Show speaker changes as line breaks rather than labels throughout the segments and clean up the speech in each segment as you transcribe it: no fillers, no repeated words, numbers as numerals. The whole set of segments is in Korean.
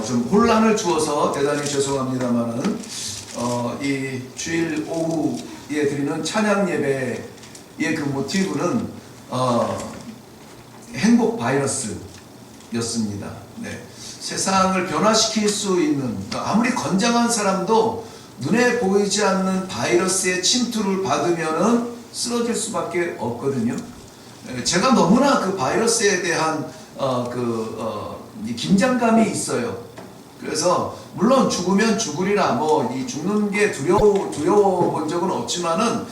좀 혼란을 주어서 대단히 죄송합니다만은 이 주일 오후에 드리는 찬양 예배의 그 모티브는 행복 바이러스였습니다. 네. 세상을 변화시킬 수 있는, 아무리 건장한 사람도 눈에 보이지 않는 바이러스의 침투를 받으면은 쓰러질 수밖에 없거든요. 제가 너무나 그 바이러스에 대한 긴장감이 있어요. 그래서 물론 죽으면 죽으리라 이 죽는 게 두려워 본 적은 없지만은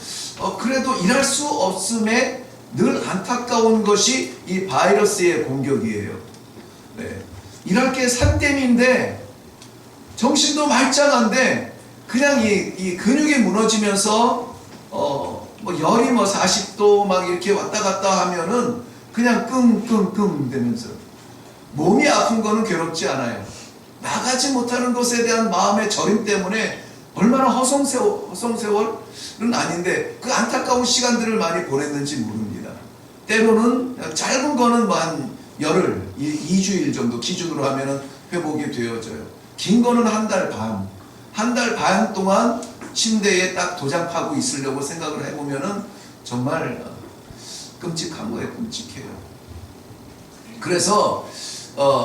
그래도 일할 수 없음에 늘 안타까운 것이 이 바이러스의 공격이에요. 네. 일할 게 산더미인데 정신도 말짱한데 그냥 이 근육이 무너지면서 열이 40도 막 이렇게 왔다 갔다 하면은 그냥 끙끙끙 되면서 몸이 아픈 거는 괴롭지 않아요. 나가지 못하는 것에 대한 마음의 저림 때문에 얼마나 허송세월은 아닌데 그 안타까운 시간들을 많이 보냈는지 모릅니다. 때로는 짧은 거는 한 열흘, 2주일 정도 기준으로 하면은 회복이 되어져요. 긴 거는 한 달 반 동안 침대에 딱 도장파고 있으려고 생각을 해보면은 정말 끔찍한 거예요. 끔찍해요. 그래서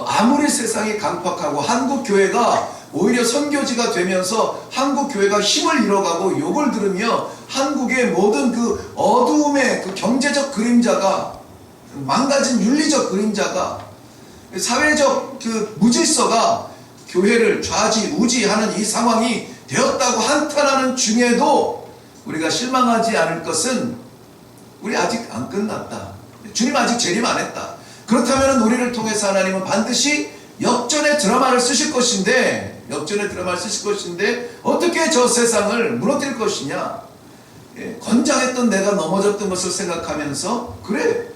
아무리 세상이 강팍하고 한국 교회가 오히려 선교지가 되면서 한국 교회가 힘을 잃어가고 욕을 들으며 한국의 모든 그 어두움의 그 경제적 그림자가, 망가진 윤리적 그림자가, 사회적 그 무질서가 교회를 좌지우지하는 이 상황이 되었다고 한탄하는 중에도 우리가 실망하지 않을 것은 우리 아직 안 끝났다. 주님 아직 재림 안 했다. 그렇다면 우리를 통해서 하나님은 반드시 역전의 드라마를 쓰실 것인데 어떻게 저 세상을 무너뜨릴 것이냐. 건장했던 내가 넘어졌던 것을 생각하면서 그래,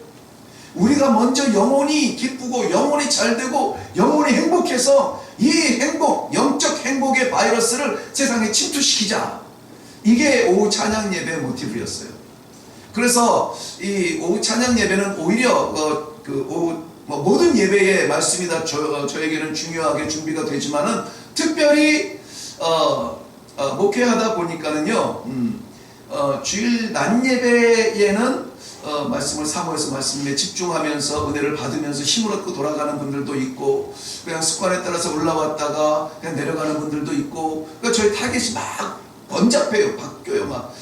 우리가 먼저 영혼이 기쁘고 영혼이 잘되고 영혼이 행복해서 이 행복, 영적 행복의 바이러스를 세상에 침투시키자. 이게 오후 찬양 예배의 모티브였어요. 그래서 이 오후 찬양 예배는 오히려 모든 예배의 말씀이 다 저에게는 중요하게 준비가 되지만은 특별히 목회하다 보니까는요, 주일 낮 예배에는 말씀을 사모해서 말씀에 집중하면서 은혜를 받으면서 힘을 얻고 돌아가는 분들도 있고, 그냥 습관에 따라서 올라왔다가 그냥 내려가는 분들도 있고, 그러니까 저희 타겟이 막 번잡해요. 바뀌어요.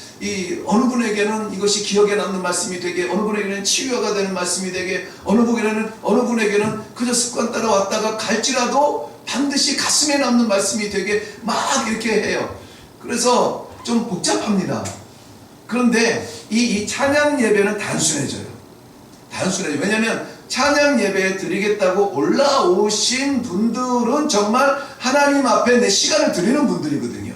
어느 분에게는 이것이 기억에 남는 말씀이 되게, 어느 분에게는 치유가 되는 말씀이 되게, 어느 분에게는 그저 습관 따라 왔다가 갈지라도 반드시 가슴에 남는 말씀이 되게 막 이렇게 해요. 그래서 좀 복잡합니다. 그런데 이 찬양 예배는 단순해져요. 왜냐하면 찬양 예배 드리겠다고 올라오신 분들은 정말 하나님 앞에 내 시간을 드리는 분들이거든요.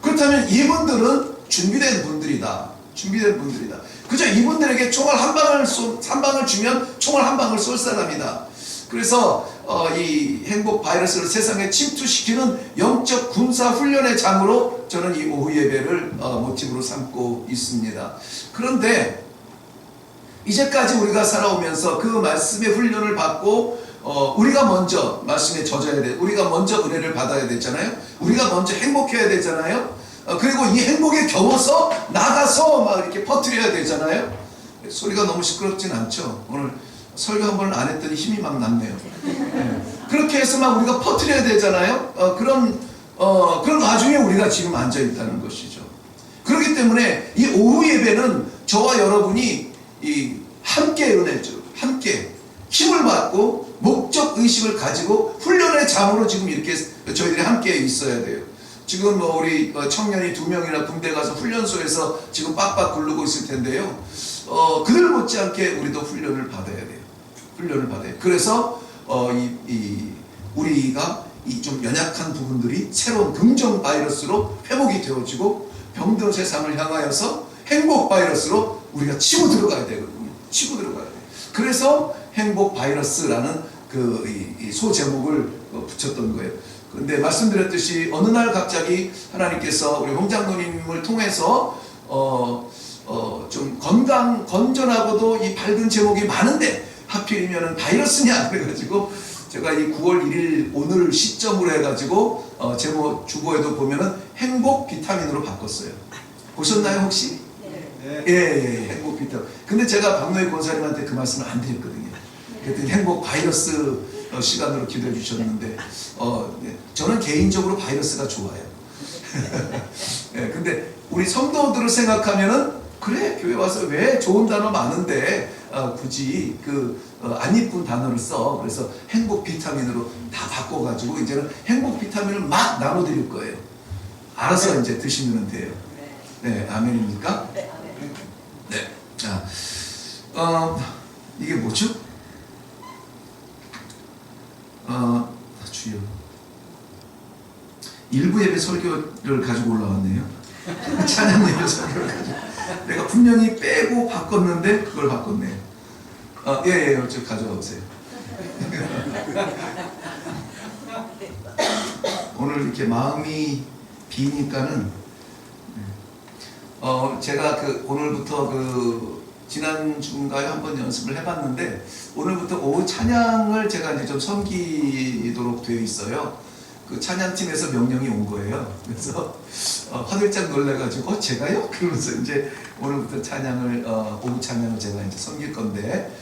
그렇다면 이분들은 준비된 분들이다. 그저 이분들에게 총알 한 방을 주면 총알 한 방을 쏠 사람이다. 그래서 이 행복 바이러스를 세상에 침투시키는 영적 군사 훈련의 장으로 저는 이 오후 예배를 모티브로 삼고 있습니다. 그런데 이제까지 우리가 살아오면서 그 말씀의 훈련을 받고 우리가 먼저 말씀에 젖어야 돼. 우리가 먼저 은혜를 받아야 되잖아요. 우리가 먼저 행복해야 되잖아요. 그리고 이 행복에 겨워서 나가서 막 이렇게 퍼뜨려야 되잖아요. 소리가 너무 시끄럽진 않죠. 오늘 설교 한 번을 안 했더니 힘이 막 났네요. 그렇게 해서 막 우리가 퍼뜨려야 되잖아요. 그런 와중에 우리가 지금 앉아 있다는 것이죠. 그렇기 때문에 이 오후 예배는 저와 여러분이 함께 은혜죠. 함께 힘을 받고 목적 의식을 가지고 훈련의 장으로 지금 이렇게 저희들이 함께 있어야 돼요. 지금 우리 청년이 2명이나 군대 가서 훈련소에서 지금 빡빡 굴르고 있을 텐데요. 그들 못지않게 우리도 훈련을 받아야 돼요. 그래서 우리가 이 좀 연약한 부분들이 새로운 긍정 바이러스로 회복이 되어지고 병든 세상을 향하여서 행복 바이러스로 우리가 치고 들어가야 되거든요. 그래서 행복 바이러스라는 이 소제목을 붙였던 거예요. 그런데 말씀드렸듯이 어느 날 갑자기 하나님께서 우리 홍장로님을 통해서 좀 건전하고도 이 밝은 제목이 많은데 하필이면 바이러스냐 그래가지고 제가 이 9월 1일 오늘 시점으로 해가지고 제목 주보에도 보면은 행복 비타민으로 바꿨어요. 보셨나요 혹시?
네.
예, 행복 비타민. 근데 제가 박노희 권사님한테 그 말씀을 안 드렸거든요. 그랬더니 행복 바이러스 시간으로 기도해 주셨는데 저는 개인적으로 바이러스가 좋아요. 예, 근데 우리 성도들을 생각하면은 그래 교회 와서 왜 좋은 단어 많은데 굳이 안 이쁜 단어를 써. 그래서 행복 비타민으로 다 바꿔가지고 이제는 행복 비타민을 막 나눠드릴 거예요. 알아서 이제 드시면 돼요. 네, 아멘입니까?
네.
네. 자, 이게 뭐죠? 주여. 일부 예배 설교를 가지고 올라왔네요. 찬양 예배 설교를 가지고. 내가 분명히 빼고 바꿨는데 그걸 바꿨네요. 예, 저 가져와 보세요. 오늘 이렇게 마음이 비니까는 제가 오늘부터 지난주인가에 한번 연습을 해봤는데 오늘부터 오후 찬양을 제가 이제 좀 섬기도록 되어 있어요. 그 찬양팀에서 명령이 온 거예요. 그래서 화들짝 놀래가지고 제가요? 그러면서 이제 오늘부터 찬양을 오후 찬양을 제가 이제 섬길 건데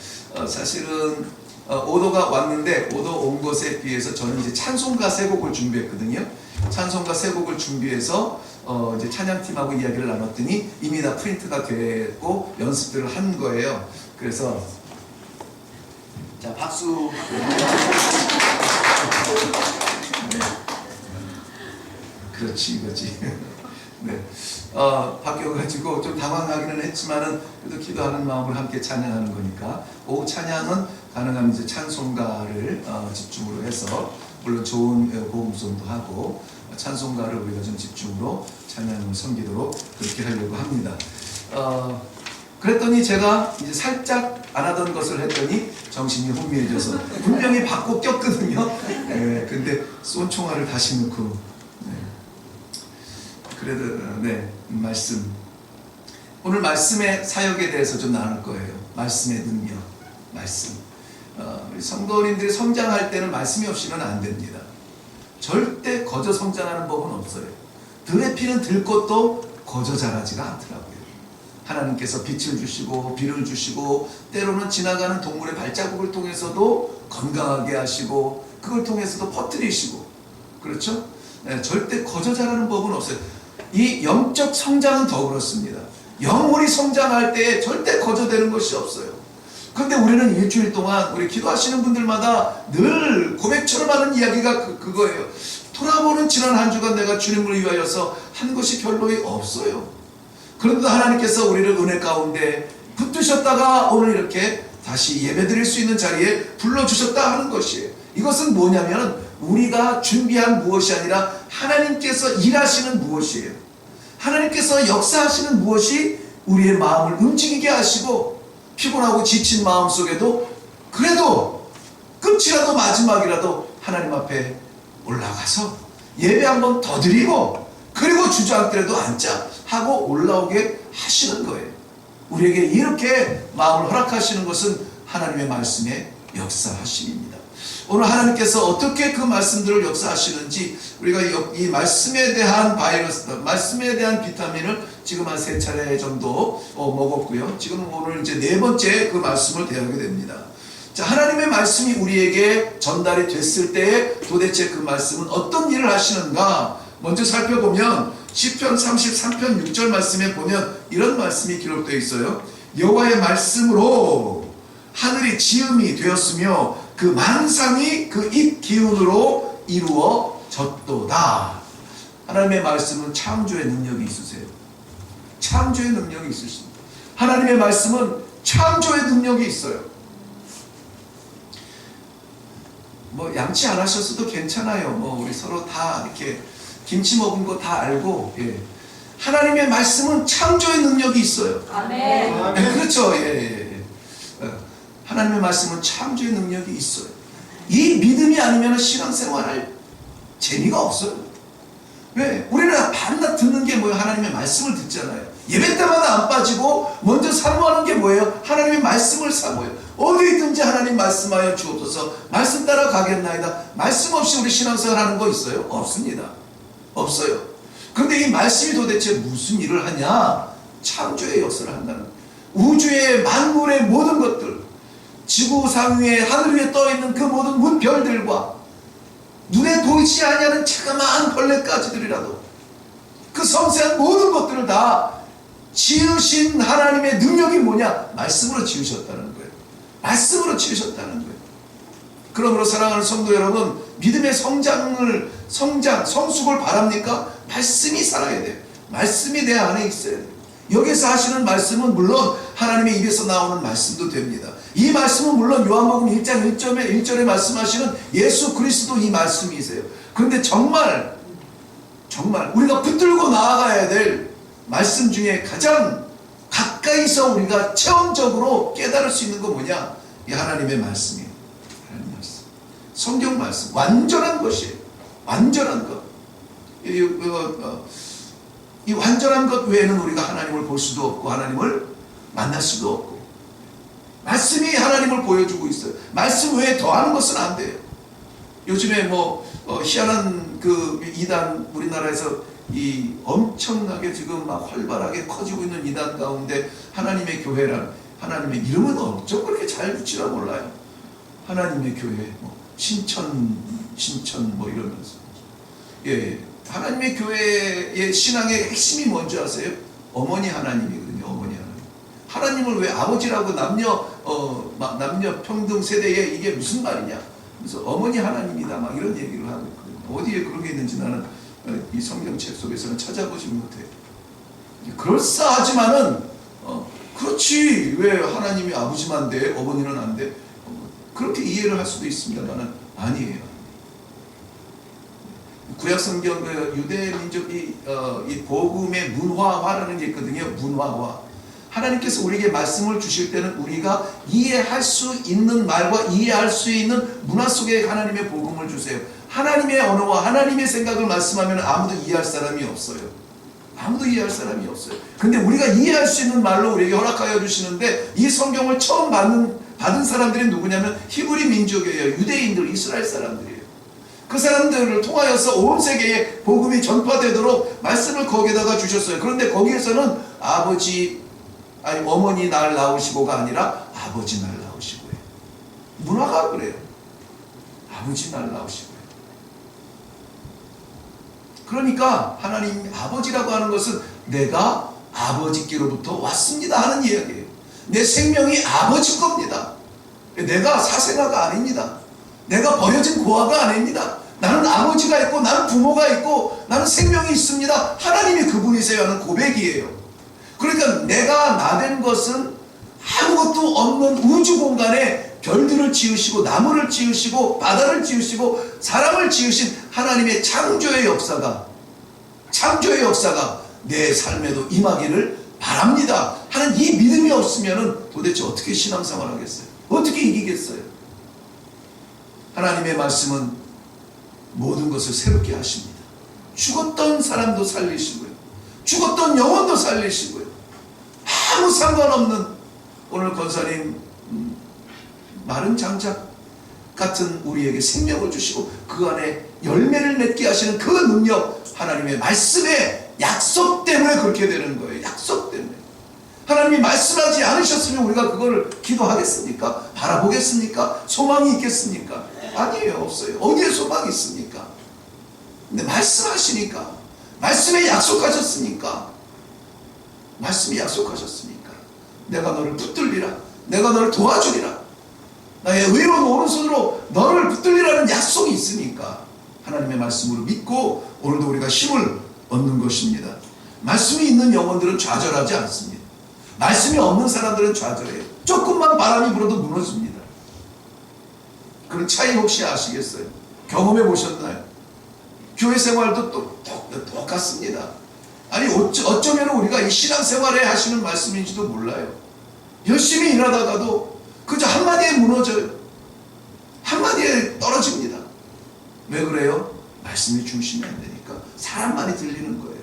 사실은 오도가 왔는데 오도 온 것에 비해서 저는 이제 찬송가 세 곡을 준비했거든요. 찬송가 세 곡을 준비해서 이제 찬양팀하고 이야기를 나눴더니 이미 다 프린트가 됐고 연습들을 한 거예요. 그래서 자 박수. 네. 그렇지 이거지. 네. 바뀌어가지고 좀 당황하기는 했지만은 그래도 기도하는 마음으로 함께 찬양하는 거니까 오후 찬양은 가능하면 이제 찬송가를 집중으로 해서 물론 좋은 복음송도 하고 찬송가를 우리가 좀 집중으로 찬양을 섬기도록 그렇게 하려고 합니다. 그랬더니 제가 이제 살짝 안 하던 것을 했더니 정신이 혼미해져서 분명히 바꿔 꼈거든요. 근데 쏜총알을 다시 넣고 그래도 말씀 오늘 말씀의 사역에 대해서 좀 나눌 거예요. 말씀의 능력, 말씀. 우리 성도님들이 성장할 때는 말씀이 없이는 안 됩니다. 절대 거저 성장하는 법은 없어요. 들에 피는 들꽃도 거저 자라지가 않더라고요. 하나님께서 빛을 주시고 비를 주시고 때로는 지나가는 동물의 발자국을 통해서도 건강하게 하시고 그걸 통해서도 퍼뜨리시고 그렇죠? 절대 거저 자라는 법은 없어요. 이 영적 성장은 더 그렇습니다. 영혼이 성장할 때 절대 거저되는 것이 없어요. 그런데 우리는 일주일 동안 우리 기도하시는 분들마다 늘 고백처럼 하는 이야기가 그거예요. 돌아보는 지난 한 주간 내가 주님을 위하여서 한 것이 별로 없어요. 그런데 하나님께서 우리를 은혜 가운데 붙드셨다가 오늘 이렇게 다시 예배드릴 수 있는 자리에 불러주셨다 하는 것이에요. 이것은 뭐냐면 우리가 준비한 무엇이 아니라 하나님께서 일하시는 무엇이에요. 하나님께서 역사하시는 무엇이 우리의 마음을 움직이게 하시고 피곤하고 지친 마음 속에도 그래도 끝이라도 마지막이라도 하나님 앞에 올라가서 예배 한번 더 드리고 그리고 주저앉더라도 앉자 하고 올라오게 하시는 거예요. 우리에게 이렇게 마음을 허락하시는 것은 하나님의 말씀의 역사하심입니다. 오늘 하나님께서 어떻게 그 말씀들을 역사하시는지 우리가 이 말씀에 대한 말씀에 대한 비타민을 지금 한 3차례 정도 먹었고요. 지금 오늘 이제 4번째 그 말씀을 대하게 됩니다. 자, 하나님의 말씀이 우리에게 전달이 됐을 때 도대체 그 말씀은 어떤 일을 하시는가? 먼저 살펴보면 시편 33편 6절 말씀에 보면 이런 말씀이 기록되어 있어요. 여호와의 말씀으로 하늘이 지음이 되었으며 그 만상이 그 입 기운으로 이루어졌도다. 하나님의 말씀은 창조의 능력이 있으세요. 창조의 능력이 있으십니다. 하나님의 말씀은 창조의 능력이 있어요. 뭐 양치 안 하셨어도 괜찮아요. 뭐 우리 서로 다 이렇게 김치 먹은 거 다 알고 하나님의 말씀은 창조의 능력이 있어요.
아멘.
그렇죠. 하나님의 말씀은 창조의 능력이 있어요. 이 믿음이 아니면 신앙생활할 재미가 없어요. 왜? 우리는 밤낮 듣는 게 뭐예요? 하나님의 말씀을 듣잖아요. 예배 때마다 안 빠지고 먼저 사모하는 게 뭐예요? 하나님의 말씀을 사모해요. 어디 있든지 하나님 말씀하여 주옵소서. 말씀 따라 가겠나이다. 말씀 없이 우리 신앙생활 하는 거 있어요? 없습니다. 없어요. 그런데 이 말씀이 도대체 무슨 일을 하냐? 창조의 역사를 한다는 거예요. 우주의 만물의 모든 것들, 지구상 위에 하늘 위에 떠있는 그 모든 문별들과 눈에 보이지 아니하는 자그마한 벌레까지들이라도 그 섬세한 모든 것들을 다 지으신 하나님의 능력이 뭐냐? 말씀으로 지으셨다는 거예요. 말씀으로 지으셨다는 거예요. 그러므로 사랑하는 성도 여러분, 믿음의 성숙을 바랍니까? 말씀이 살아야 돼요. 말씀이 내 안에 있어야 돼요. 여기서 하시는 말씀은 물론 하나님의 입에서 나오는 말씀도 됩니다. 이 말씀은 물론 요한복음 1장 1절에 말씀하시는 예수 그리스도 이 말씀이세요. 그런데 정말 우리가 붙들고 나아가야 될 말씀 중에 가장 가까이서 우리가 체험적으로 깨달을 수 있는 건 뭐냐? 이 하나님의 말씀이에요. 하나님의 말씀. 성경 말씀. 완전한 것이에요. 완전한 것. 이 완전한 것 외에는 우리가 하나님을 볼 수도 없고 하나님을 만날 수도 없고, 말씀이 하나님을 보여주고 있어요. 말씀 외에 더하는 것은 안 돼요. 요즘에 희한한 그 이단, 우리나라에서 이 엄청나게 지금 막 활발하게 커지고 있는 이단 가운데 하나님의 교회란, 하나님의 이름은 어쩜 그렇게 잘 붙이라 몰라요. 하나님의 교회, 신천 이러면서. 예. 하나님의 교회의 신앙의 핵심이 뭔지 아세요? 어머니 하나님이거든요. 어머니 하나님. 하나님을 왜 아버지라고 남녀 평등 세대에 이게 무슨 말이냐? 그래서 어머니 하나님이다 막 이런 얘기를 하고 있거든요. 어디에 그런 게 있는지 나는 이 성경책 속에서는 찾아보지 못해요. 그럴싸하지만은 그렇지 왜 하나님이 아버지만 돼 어머니는 안 돼? 그렇게 이해를 할 수도 있습니다만은 아니에요. 구약성경 그 유대 민족이 이 복음의 문화화라는 게 있거든요. 문화화. 하나님께서 우리에게 말씀을 주실 때는 우리가 이해할 수 있는 말과 이해할 수 있는 문화 속에 하나님의 복음을 주세요. 하나님의 언어와 하나님의 생각을 말씀하면 아무도 이해할 사람이 없어요. 아무도 이해할 사람이 없어요. 근데 우리가 이해할 수 있는 말로 우리에게 허락하여 주시는데, 이 성경을 처음 받은 사람들이 누구냐면 히브리 민족이에요. 유대인들, 이스라엘 사람들이에요. 그 사람들을 통하여서 온 세계에 복음이 전파되도록 말씀을 거기에다가 주셨어요. 그런데 거기에서는 어머니 날 낳으시고가 아니라 아버지 날 낳으시고요. 문화가 그래요. 아버지 날 낳으시고요. 그러니까 하나님 아버지라고 하는 것은 내가 아버지께로부터 왔습니다 하는 이야기예요. 내 생명이 아버지 겁니다. 내가 사생아가 아닙니다. 내가 버려진 고아가 아닙니다. 나는 아버지가 있고 나는 부모가 있고 나는 생명이 있습니다. 하나님이 그분이세요 하는 고백이에요. 그러니까 내가 나된 것은 아무것도 없는 우주 공간에 별들을 지으시고 나무를 지으시고 바다를 지으시고 사람을 지으신 하나님의 창조의 역사가 내 삶에도 임하기를 바랍니다 하는 이 믿음이 없으면 도대체 어떻게 신앙생활 하겠어요? 어떻게 이기겠어요? 하나님의 말씀은 모든 것을 새롭게 하십니다. 죽었던 사람도 살리시고요. 죽었던 영혼도 살리시고요. 아무 상관없는, 오늘 권사님 마른 장작 같은 우리에게 생명을 주시고 그 안에 열매를 맺게 하시는 그 능력, 하나님의 말씀의 약속 때문에 그렇게 되는 거예요. 약속 때문에. 하나님이 말씀하지 않으셨으면 우리가 그걸 기도하겠습니까? 바라보겠습니까? 소망이 있겠습니까? 아니에요. 없어요. 어디에 소망이 있습니까? 근데 말씀하시니까, 말씀에 약속하셨으니까, 말씀이 약속하셨으니까 내가 너를 붙들리라, 내가 너를 도와주리라, 나의 의로운 오른손으로 너를 붙들리라는 약속이 있으니까 하나님의 말씀으로 믿고 오늘도 우리가 힘을 얻는 것입니다. 말씀이 있는 영혼들은 좌절하지 않습니다. 말씀이 없는 사람들은 좌절해요. 조금만 바람이 불어도 무너집니다. 그런 차이 혹시 아시겠어요? 경험해 보셨나요? 교회 생활도 똑같습니다. 아니 어쩌면 우리가 이 신앙생활에 하시는 말씀인지도 몰라요. 열심히 일하다가도 그저 한마디에 무너져요. 한마디에 떨어집니다. 왜 그래요? 말씀의 중심이 안 되니까 사람만이 들리는 거예요.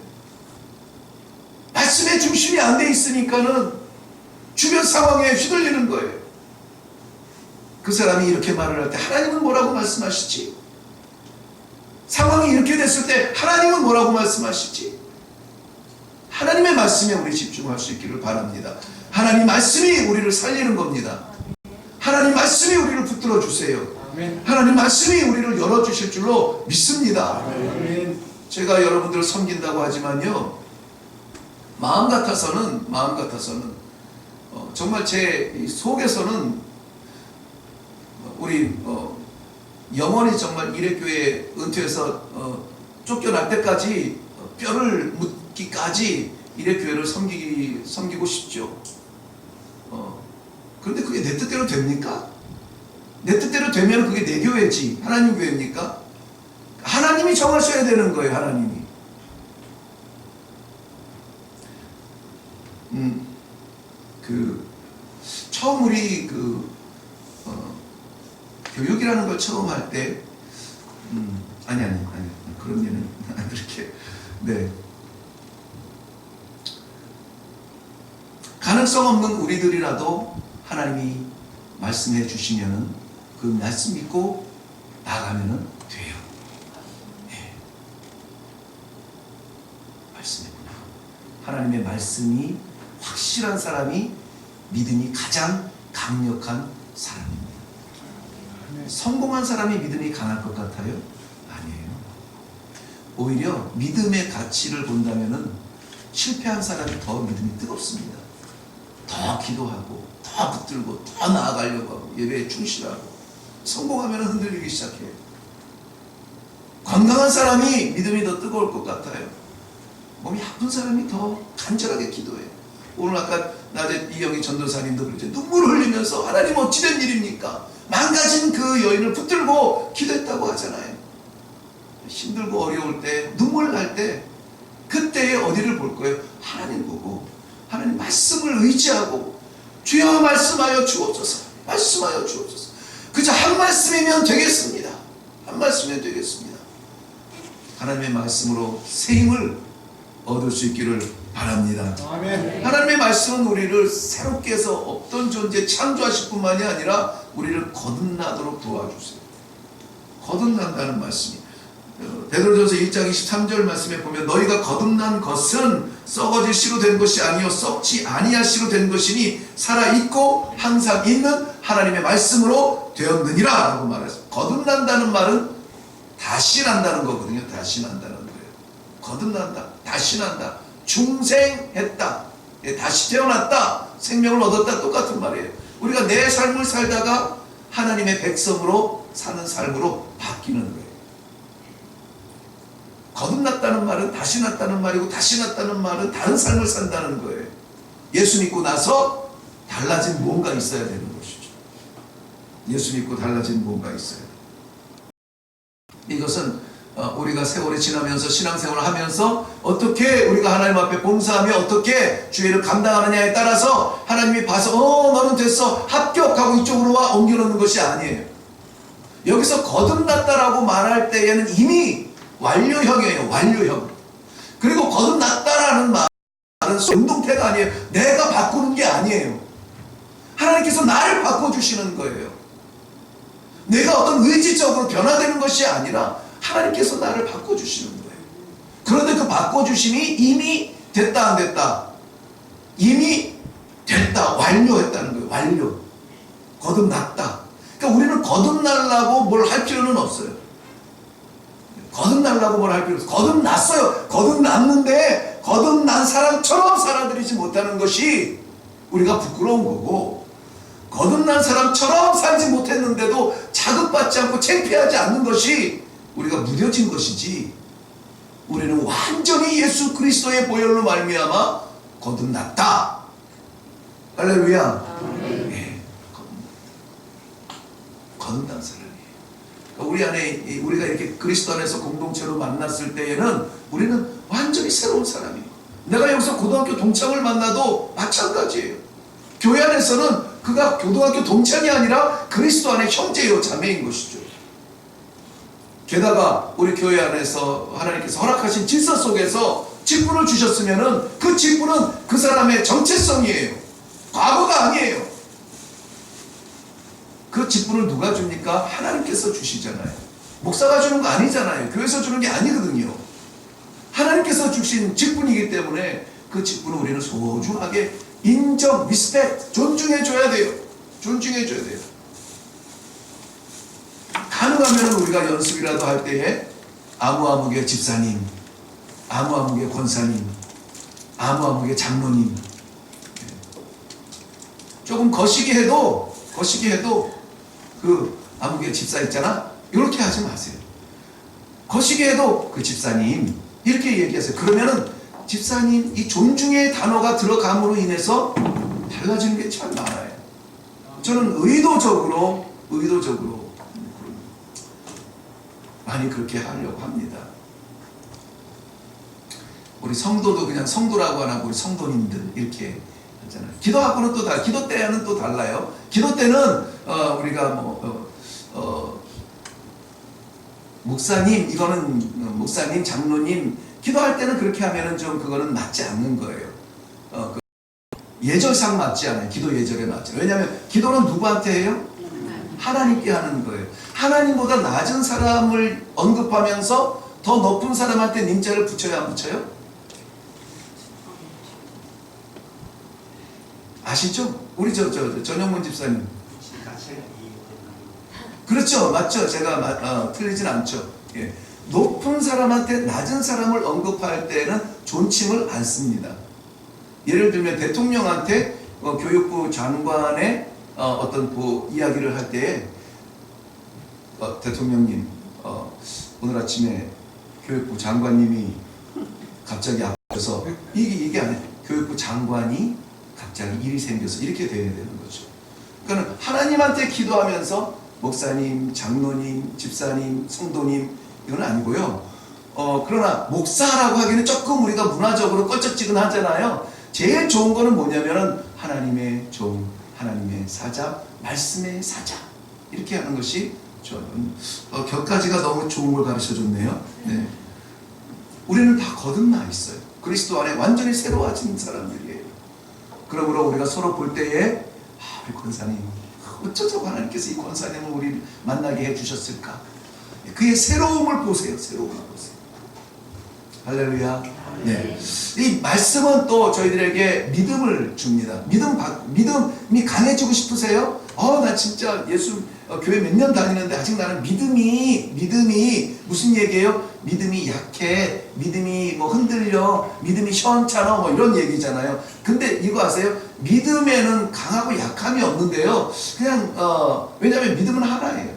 말씀의 중심이 안 돼 있으니까는 주변 상황에 휘둘리는 거예요. 그 사람이 이렇게 말을 할 때 하나님은 뭐라고 말씀하시지? 상황이 이렇게 됐을 때 하나님은 뭐라고 말씀하시지? 하나님의 말씀에 우리 집중할 수 있기를 바랍니다. 하나님 말씀이 우리를 살리는 겁니다. 하나님 말씀이 우리를 붙들어 주세요. 하나님 말씀이 우리를 열어주실 줄로 믿습니다. 제가 여러분들을 섬긴다고 하지만요, 마음 같아서는 정말 제 속에서는 우리 영원히 정말 이래교회 은퇴해서 쫓겨날 때까지 뼈를 묻기까지 이래교회를 섬기고 싶죠. 그런데 그게 내 뜻대로 됩니까? 내 뜻대로 되면 그게 내 교회지 하나님 교회입니까? 하나님이 정하셔야 되는 거예요. 하나님이. 처음 우리 교육이라는 걸 처음 할 때, 아니, 그런 일은 그렇게, 네. 가능성 없는 우리들이라도 하나님이 말씀해 주시면은 그 말씀 믿고 나가면은 돼요. 네. 말씀이구나. 하나님의 말씀이 확실한 사람이 믿음이 가장 강력한 사람입니다. 성공한 사람이 믿음이 강할 것 같아요? 아니에요. 오히려 믿음의 가치를 본다면은 실패한 사람이 더 믿음이 뜨겁습니다. 더 기도하고, 더 붙들고, 더 나아가려고 하고, 예배에 충실하고, 성공하면 흔들리기 시작해요. 건강한 사람이 믿음이 더 뜨거울 것 같아요. 몸이 아픈 사람이 더 간절하게 기도해요. 오늘 아까 낮에 이영희 전도사님도 그랬죠. 눈물을 흘리면서 하나님 어찌된 일입니까? 망가진 그 여인을 붙들고 기도했다고 하잖아요. 힘들고 어려울 때, 눈물 날 때, 그때에 어디를 볼 거예요? 하나님 보고, 하나님 말씀을 의지하고, 주여 말씀하여 주옵소서, 말씀하여 주옵소서. 그저 한 말씀이면 되겠습니다. 한 말씀이면 되겠습니다. 하나님의 말씀으로 새 힘을 얻을 수 있기를 바랍니다. 아멘. 하나님의 말씀은 우리를 새롭게 해서 없던 존재 창조하실 뿐만이 아니라 우리를 거듭나도록 도와주세요. 거듭난다는 말씀이 베드로전서 1장 23절 말씀에 보면 너희가 거듭난 것은 썩어질 씨로 된 것이 아니요 썩지 아니할 씨로 된 것이니 살아있고 항상 있는 하나님의 말씀으로 되었느니라 라고 말했습니다. 거듭난다는 말은 다시 난다는 거거든요. 다시 난다는 거예요. 거듭난다, 다시 난다, 중생했다, 다시 태어났다, 생명을 얻었다, 똑같은 말이에요. 우리가 내 삶을 살다가 하나님의 백성으로 사는 삶으로 바뀌는 거예요. 거듭났다는 말은 다시 났다는 말이고, 다시 났다는 말은 다른 삶을 산다는 거예요. 예수 믿고 나서 달라진 뭔가 있어야 되는 것이죠. 예수 믿고 달라진 뭔가 있어야 돼요. 이것은 우리가 세월이 지나면서 신앙생활을 하면서 어떻게 우리가 하나님 앞에 봉사하며 어떻게 주의를 감당하느냐에 따라서 하나님이 봐서 너는 됐어 합격하고 이쪽으로 와 옮겨놓는 것이 아니에요. 여기서 거듭났다라고 말할 때에는 이미 완료형이에요. 완료형. 그리고 거듭났다라는 말은 운동태가 아니에요. 내가 바꾸는 게 아니에요. 하나님께서 나를 바꿔주시는 거예요. 내가 어떤 의지적으로 변화되는 것이 아니라 하나님께서 나를 바꿔주시는 거예요. 그런데 그 바꿔주심이 이미 됐다 안 됐다? 이미 됐다, 완료했다는 거예요. 완료. 거듭났다. 그러니까 우리는 거듭나려고 뭘 할 필요는 없어요. 거듭나려고 뭘 할 필요 없어요. 거듭났어요. 거듭났는데 거듭난 사람처럼 살아들이지 못하는 것이 우리가 부끄러운 거고, 거듭난 사람처럼 살지 못했는데도 자극받지 않고 창피하지 않는 것이 우리가 무뎌진 것이지, 우리는 완전히 예수 그리스도의 보혈로 말미암아 거듭났다. 할렐루야. 네. 거듭난 사람이에요. 우리 안에, 우리가 이렇게 그리스도 안에서 공동체로 만났을 때에는 우리는 완전히 새로운 사람이에요. 내가 여기서 고등학교 동창을 만나도 마찬가지예요. 교회 안에서는 그가 고등학교 동창이 아니라 그리스도 안에 형제요 자매인 것이죠. 게다가 우리 교회 안에서 하나님께서 허락하신 질서 속에서 직분을 주셨으면은 그 직분은 그 사람의 정체성이에요. 과거가 아니에요. 그 직분을 누가 줍니까? 하나님께서 주시잖아요. 목사가 주는 거 아니잖아요. 교회에서 주는 게 아니거든요. 하나님께서 주신 직분이기 때문에 그 직분을 우리는 소중하게 인정, 리스펙트, 존중해줘야 돼요. 존중해줘야 돼요. 가능하면 우리가 연습이라도 할 때에 아무아무개 집사님, 아무아무개 권사님, 아무아무개 장로님, 조금 거시기 해도 그 아무개 집사 있잖아, 이렇게 하지 마세요. 거시기 해도 그 집사님 이렇게 얘기하세요. 그러면은 집사님 이 존중의 단어가 들어감으로 인해서 달라지는 게 참 많아요. 저는 의도적으로 많이 그렇게 하려고 합니다. 우리 성도도 그냥 성도라고 안 하고 우리 성도님들 이렇게 하잖아요. 기도하고는 또 기도 때는 또 달라요. 기도 때는 우리가 목사님, 이거는 목사님, 장로님 기도할 때는 그렇게 하면은 좀 그거는 맞지 않는 거예요. 예절상 맞지 않아요. 기도 예절에 맞지. 왜냐하면 기도는 누구한테 해요? 하나님께 하는 거예요. 하나님보다 낮은 사람을 언급하면서 더 높은 사람한테 님자를 붙여야 안 붙여요? 아시죠? 우리 전영문 집사님. 그렇죠, 맞죠? 제가 틀리진 않죠. 예. 높은 사람한테 낮은 사람을 언급할 때는 존칭을 안 씁니다. 예를 들면 대통령한테 교육부 장관의 어떤 그 이야기를 할 때에 대통령님 오늘 아침에 교육부 장관님이 갑자기 아파서 이게 아니에요. 교육부 장관이 갑자기 일이 생겨서 이렇게 돼야 되는 거죠. 그러니까 하나님한테 기도하면서 목사님, 장로님, 집사님, 성도님 이건 아니고요. 그러나 목사라고 하기는 조금 우리가 문화적으로 껄쩍지근하잖아요. 제일 좋은 거는 뭐냐면은 하나님의 종, 하나님의 사자, 말씀의 사자 이렇게 하는 것이 저는 격가지가 너무 좋은 걸 가르쳐줬네요. 네. 우리는 다 거듭나 있어요. 그리스도 안에 완전히 새로워진 사람들이에요. 그러므로 우리가 서로 볼 때에 우리 권사님 어쩌자고 하나님께서 이 권사님을 우리 만나게 해주셨을까? 그의 새로움을 보세요. 새로움을 보세요. 할렐루야. 네. 이 말씀은 또 저희들에게 믿음을 줍니다. 믿음이 강해지고 싶으세요? 나 진짜 예수 교회 몇 년 다니는데 아직 나는 믿음이 무슨 얘기예요? 믿음이 약해, 믿음이 흔들려, 믿음이 시원찮아 이런 얘기잖아요. 근데 이거 아세요? 믿음에는 강하고 약함이 없는데요. 그냥 왜냐하면 믿음은 하나예요.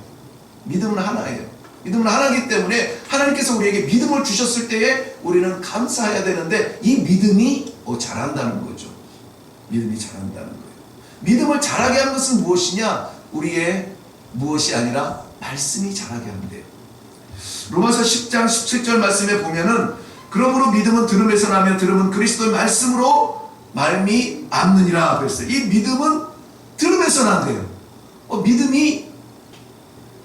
믿음은 하나이기 때문에 하나님께서 우리에게 믿음을 주셨을 때에 우리는 감사해야 되는데 이 믿음이 자란다는 거죠. 믿음이 자란다는 거예요. 믿음을 자라게 하는 것은 무엇이냐? 우리의 무엇이 아니라 말씀이 자라게 한대요. 로마서 10장 17절 말씀에 보면은 그러므로 믿음은 들음에서 나며 들음은 그리스도의 말씀으로 말미암느니라 그랬어요. 이 믿음은 들음에서 난대요. 믿음이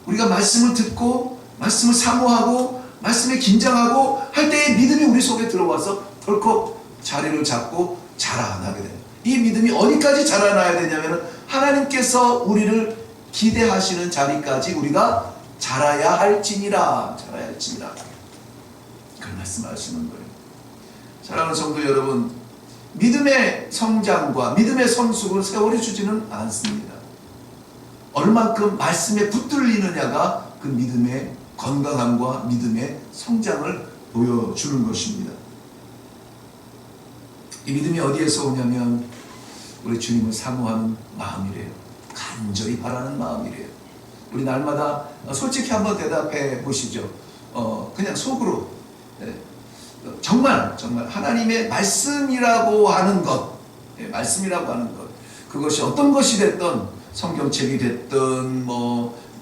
우리가 말씀을 듣고 말씀을 사모하고 말씀에 긴장하고 할 때에 믿음이 우리 속에 들어와서 덜컥 자리를 잡고 자라나게 돼요. 이 믿음이 어디까지 자라나야 되냐면 하나님께서 우리를 기대하시는 자리까지 우리가 자라야 할지니라. 그걸 말씀하시는 거예요. 사랑하는 성도 여러분, 믿음의 성장과 믿음의 성숙을 세월이 주지는 않습니다. 얼만큼 말씀에 붙들리느냐가 그 믿음의 건강함과 믿음의 성장을 보여주는 것입니다. 이 믿음이 어디에서 오냐면 우리 주님을 사모하는 마음이래요. 간절히 바라는 마음이래요. 우리 날마다 솔직히 한번 대답해 보시죠. 그냥 속으로 정말 하나님의 말씀이라고 하는 것, 그것이 어떤 것이 됐든 성경책이 됐든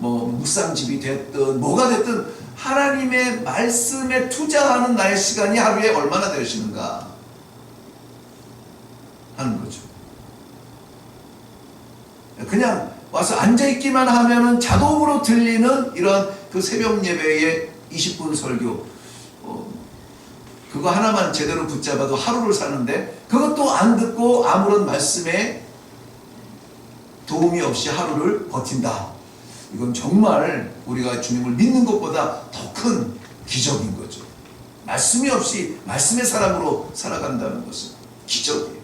묵상집이 됐든 뭐가 됐든 하나님의 말씀에 투자하는 나의 시간이 하루에 얼마나 되시는가 하는 거죠. 그냥 와서 앉아있기만 하면은 자동으로 들리는 이런 그 새벽 예배의 20분 설교, 그거 하나만 제대로 붙잡아도 하루를 사는데 그것도 안 듣고 아무런 말씀에 도움이 없이 하루를 버틴다. 이건 정말 우리가 주님을 믿는 것보다 더 큰 기적인 거죠. 말씀이 없이 말씀의 사람으로 살아간다는 것은 기적이에요.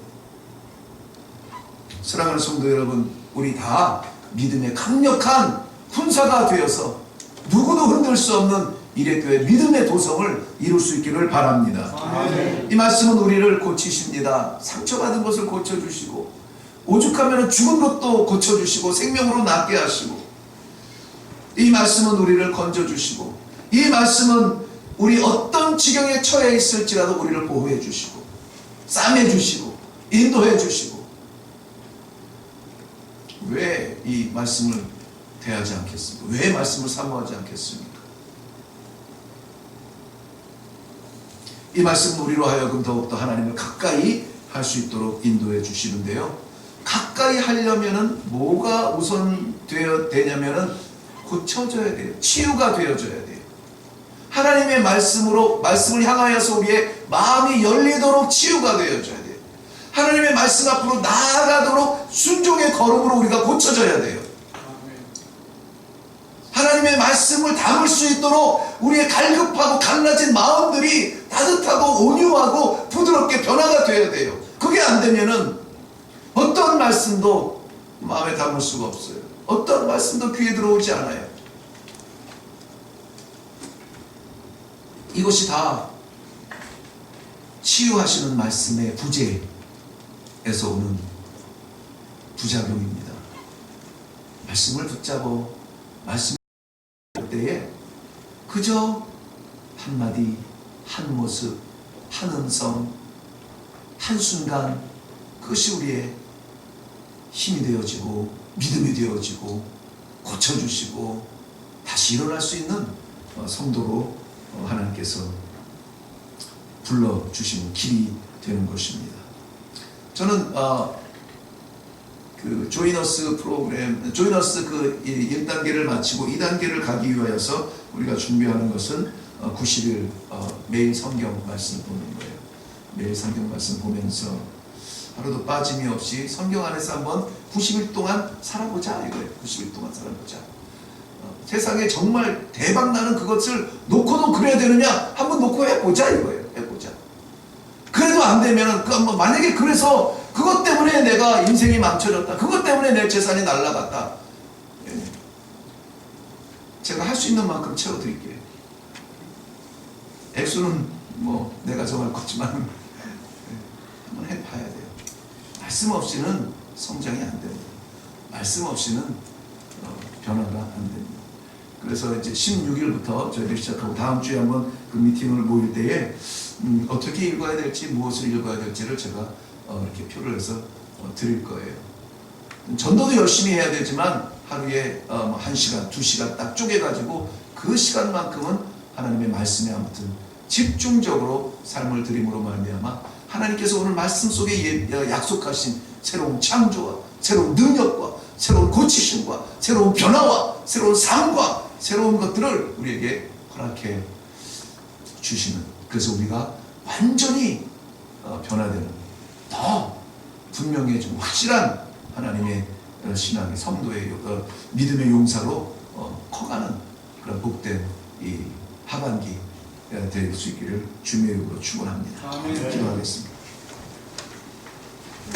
사랑하는 성도 여러분, 우리 다 믿음의 강력한 군사가 되어서 누구도 흔들 수 없는 이레교회 믿음의 도성을 이룰 수 있기를 바랍니다.
아멘.
이 말씀은 우리를 고치십니다. 상처받은 것을 고쳐주시고, 오죽하면 죽은 것도 고쳐주시고 생명으로 낫게 하시고, 이 말씀은 우리를 건져주시고, 이 말씀은 우리 어떤 지경에 처해 있을지라도 우리를 보호해 주시고 싸매 주시고 인도해 주시고, 왜 이 말씀을 대하지 않겠습니까? 왜 말씀을 사모하지 않겠습니까? 이 말씀은 우리로 하여금 더욱더 하나님을 가까이 할 수 있도록 인도해 주시는데요, 가까이 하려면은 뭐가 우선 되냐면은 고쳐져야 돼요. 치유가 되어져야 돼요. 하나님의 말씀으로, 말씀을 향하여서 우리의 마음이 열리도록 치유가 되어져야 돼요. 하나님의 말씀 앞으로 나아가도록 순종의 걸음으로 우리가 고쳐져야 돼요. 하나님의 말씀을 담을 수 있도록 우리의 갈급하고 갈라진 마음들이 따뜻하고 온유하고 부드럽게 변화가 되어야 돼요. 그게 안 되면은 어떤 말씀도 마음에 담을 수가 없어요. 어떤 말씀도 귀에 들어오지 않아요. 이것이 다 치유하시는 말씀의 부재에서 오는 부작용입니다. 말씀을 붙잡어 말씀을 할 때에 그저 한마디, 한 모습, 한 음성, 한순간, 그것이 우리의 힘이 되어지고 믿음이 되어지고 고쳐주시고 다시 일어날 수 있는 성도로 하나님께서 불러주시는 길이 되는 것입니다. 저는 그 조이너스 프로그램, 조이너스 그 1단계를 마치고 2단계를 가기 위하여서 우리가 준비하는 것은 90일 매일 성경 말씀 보는 거예요. 매일 성경 말씀 보면서 하루도 빠짐이 없이 성경 안에서 한번 90일 동안 살아보자 이거예요. 90일 동안 살아보자. 세상에 정말 대박나는 그것을 놓고도 그래야 되느냐? 한번 놓고 해보자 이거예요. 해보자. 그래도 안 되면 만약에 그래서 그것 때문에 내가 인생이 망쳐졌다, 그것 때문에 내 재산이 날아갔다, 제가 할 수 있는 만큼 채워드릴게요. 액수는 뭐 내가 정할 거지만 한번 해봐야 돼요. 말씀 없이는 성장이 안 됩니다. 말씀 없이는 변화가 안 됩니다. 그래서 이제 16일부터 저희들이 시작하고 다음 주에 한번 그 미팅을 모일 때에 어떻게 읽어야 될지, 무엇을 읽어야 될지를 제가 이렇게 표를 해서 드릴 거예요. 전도도 열심히 해야 되지만 하루에 1시간, 2시간 딱 쪼개가지고 그 시간만큼은 하나님의 말씀에 아무튼 집중적으로 삶을 드림으로 말미암아 하나님께서 오늘 말씀 속에 약속하신 새로운 창조와 새로운 능력과 새로운 고치심과 새로운 변화와 새로운 삶과 새로운 것들을 우리에게 허락해 주시는, 그래서 우리가 완전히 변화되는, 더 분명해지고 확실한 하나님의 신앙의 성도의 믿음의 용사로 커가는 그런 복된 이 하반기 될 수 있기를 주님의 이름으로 축원합니다.
아멘.
기도하겠습니다.